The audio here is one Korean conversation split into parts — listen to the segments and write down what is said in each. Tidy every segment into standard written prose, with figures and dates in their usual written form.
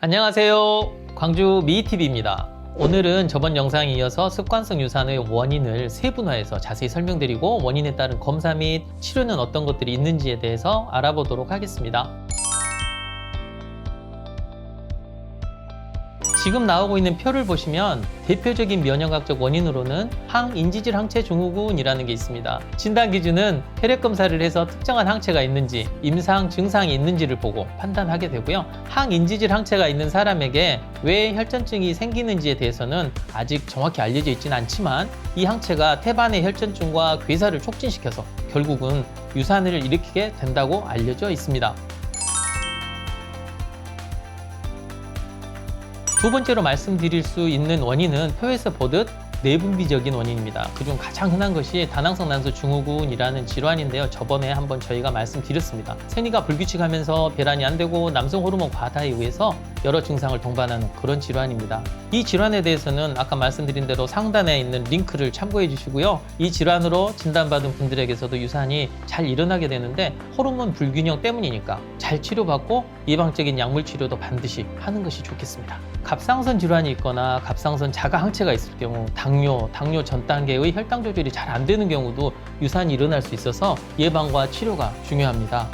안녕하세요. 광주 미이TV입니다. 오늘은 저번 영상에 이어서 습관성 유산의 원인을 세분화해서 자세히 설명드리고 원인에 따른 검사 및 치료는 어떤 것들이 있는지에 대해서 알아보도록 하겠습니다. 지금 나오고 있는 표를 보시면 대표적인 면역학적 원인으로는 항인지질 항체 증후군이라는 게 있습니다. 진단 기준은 혈액 검사를 해서 특정한 항체가 있는지, 임상 증상이 있는지를 보고 판단하게 되고요. 항인지질 항체가 있는 사람에게 왜 혈전증이 생기는지에 대해서는 아직 정확히 알려져 있지는 않지만 이 항체가 태반의 혈전증과 괴사를 촉진시켜서 결국은 유산을 일으키게 된다고 알려져 있습니다. 두 번째로 말씀드릴 수 있는 원인은 표에서 보듯 내분비적인 원인입니다. 그중 가장 흔한 것이 다낭성 난소 증후군이라는 질환인데요. 저번에 한번 저희가 말씀드렸습니다. 생리가 불규칙하면서 배란이 안 되고 남성 호르몬 과다에 의해서 여러 증상을 동반하는 그런 질환입니다. 이 질환에 대해서는 아까 말씀드린 대로 상단에 있는 링크를 참고해 주시고요. 이 질환으로 진단받은 분들에게서도 유산이 잘 일어나게 되는데 호르몬 불균형 때문이니까 잘 치료받고 예방적인 약물 치료도 반드시 하는 것이 좋겠습니다. 갑상선 질환이 있거나 갑상선 자가 항체가 있을 경우 당뇨 전 단계의 혈당 조절이 잘 안 되는 경우도 유산이 일어날 수 있어서 예방과 치료가 중요합니다.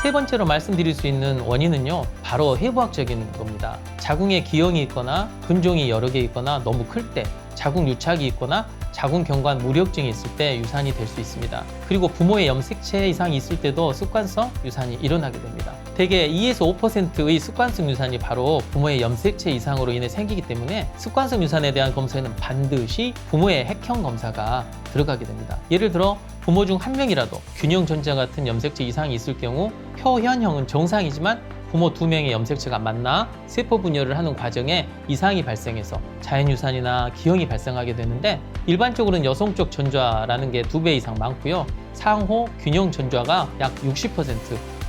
세 번째로 말씀드릴 수 있는 원인은요, 바로 해부학적인 겁니다. 자궁에 기형이 있거나 근종이 여러 개 있거나 너무 클 때, 자궁 유착이 있거나 자궁경관 무력증이 있을 때 유산이 될 수 있습니다. 그리고 부모의 염색체 이상이 있을 때도 습관성 유산이 일어나게 됩니다. 대개 2에서 5%의 습관성 유산이 바로 부모의 염색체 이상으로 인해 생기기 때문에 습관성 유산에 대한 검사에는 반드시 부모의 핵형 검사가 들어가게 됩니다. 예를 들어 부모 중 한 명이라도 균형전자 같은 염색체 이상이 있을 경우 표현형은 정상이지만 부모 2명의 염색체가 만나 세포 분열을 하는 과정에 이상이 발생해서 자연유산이나 기형이 발생하게 되는데 일반적으로는 여성 쪽 전좌라는 게 2배 이상 많고요. 상호 균형 전좌가 약 60%,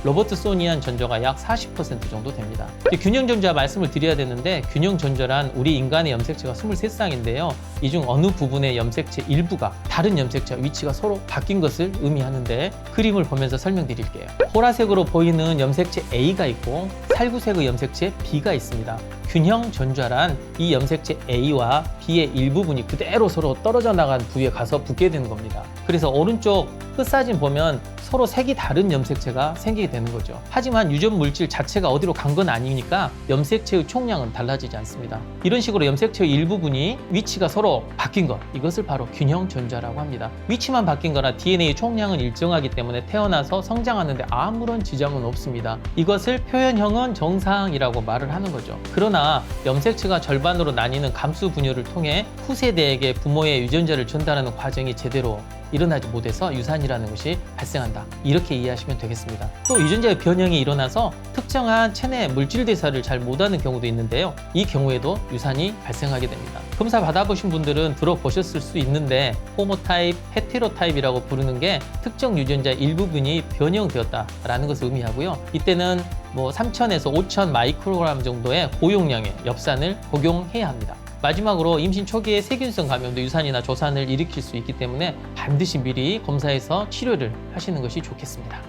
로버트소니안 전좌가 약 40% 정도 됩니다. 균형 전좌 말씀을 드려야 되는데 균형 전좌란 우리 인간의 염색체가 23쌍인데요. 이 중 어느 부분의 염색체 일부가 다른 염색체와 위치가 서로 바뀐 것을 의미하는데 그림을 보면서 설명드릴게요. 보라색으로 보이는 염색체 A가 있고 살구색의 염색체 B가 있습니다. 균형 전좌란 이 염색체 A와 B의 일부분이 그대로 서로 떨어져 나간 부위에 가서 붙게 되는 겁니다. 그래서 오른쪽 끝사진 보면 서로 색이 다른 염색체가 생기게 되는 거죠. 하지만 유전 물질 자체가 어디로 간 건 아니니까 염색체의 총량은 달라지지 않습니다. 이런 식으로 염색체의 일부분이 위치가 서로 바뀐 것, 이것을 바로 균형 전좌라고 합니다. 위치만 바뀐 거나 DNA 총량은 일정하기 때문에 태어나서 성장하는데 아무런 지장은 없습니다. 이것을 표현형은 정상이라고 말을 하는 거죠. 그러나 염색체가 절반으로 나뉘는 감수 분열을 통해 후세대에게 부모의 유전자를 전달하는 과정이 제대로 일어나지 못해서 유산이라는 것이 발생한다. 이렇게 이해하시면 되겠습니다. 또 유전자의 변형이 일어나서 특정한 체내 물질 대사를 잘 못하는 경우도 있는데요. 이 경우에도 유산이 발생하게 됩니다. 검사 받아보신 분들은 들어보셨을 수 있는데 호모타입, 헤테로타입이라고 부르는 게 특정 유전자 일부분이 변형되었다라는 것을 의미하고요. 이때는 3000에서 5000 마이크로그램 정도의 고용량의 엽산을 복용해야 합니다. 마지막으로 임신 초기에 세균성 감염도 유산이나 조산을 일으킬 수 있기 때문에 반드시 미리 검사해서 치료를 하시는 것이 좋겠습니다.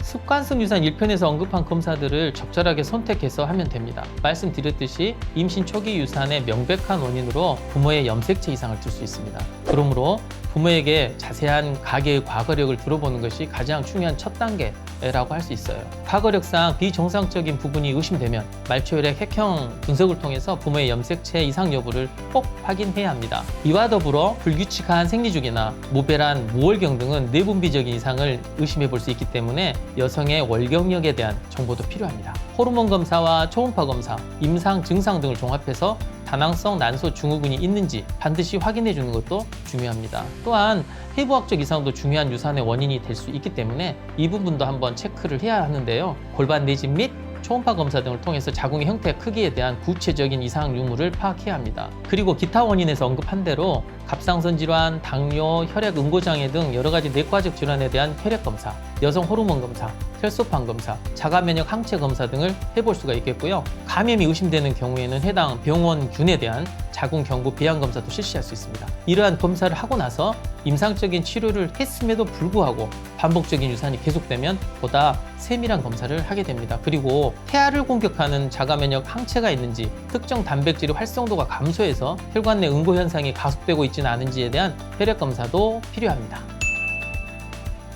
습관성 유산 1편에서 언급한 검사들을 적절하게 선택해서 하면 됩니다. 말씀드렸듯이 임신 초기 유산의 명백한 원인으로 부모의 염색체 이상을 들 수 있습니다. 그러므로 부모에게 자세한 가계의 과거력을 들어보는 것이 가장 중요한 첫 단계라고 할 수 있어요. 과거력상 비정상적인 부분이 의심되면 말초혈액 핵형 분석을 통해서 부모의 염색체 이상 여부를 꼭 확인해야 합니다. 이와 더불어 불규칙한 생리주기나 무배란, 무월경 등은 내분비적인 이상을 의심해 볼 수 있기 때문에 여성의 월경력에 대한 정보도 필요합니다. 호르몬 검사와 초음파 검사, 임상 증상 등을 종합해서 다낭성 난소 증후군이 있는지 반드시 확인해 주는 것도 중요합니다. 또한 해부학적 이상도 중요한 유산의 원인이 될 수 있기 때문에 이 부분도 한번 체크를 해야 하는데요. 골반 내진 및 초음파 검사 등을 통해서 자궁의 형태, 크기에 대한 구체적인 이상 유무를 파악해야 합니다. 그리고 기타 원인에서 언급한 대로 갑상선 질환, 당뇨, 혈액 응고장애 등 여러 가지 내과적 질환에 대한 혈액 검사, 여성 호르몬 검사, 혈소판 검사, 자가 면역 항체 검사 등을 해볼 수가 있겠고요. 감염이 의심되는 경우에는 해당 병원균에 대한 자궁 경부 배양 검사도 실시할 수 있습니다. 이러한 검사를 하고 나서 임상적인 치료를 했음에도 불구하고 반복적인 유산이 계속되면 보다 세밀한 검사를 하게 됩니다. 그리고 태아를 공격하는 자가 면역 항체가 있는지, 특정 단백질의 활성도가 감소해서 혈관 내 응고 현상이 가속되고 있지는 않은지에 대한 혈액 검사도 필요합니다.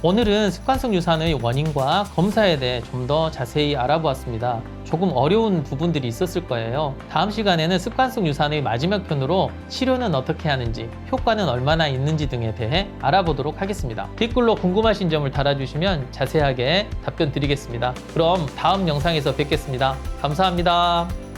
오늘은 습관성 유산의 원인과 검사에 대해 좀 더 자세히 알아보았습니다. 조금 어려운 부분들이 있었을 거예요. 다음 시간에는 습관성 유산의 마지막 편으로 치료는 어떻게 하는지, 효과는 얼마나 있는지 등에 대해 알아보도록 하겠습니다. 댓글로 궁금하신 점을 달아주시면 자세하게 답변 드리겠습니다. 그럼 다음 영상에서 뵙겠습니다. 감사합니다.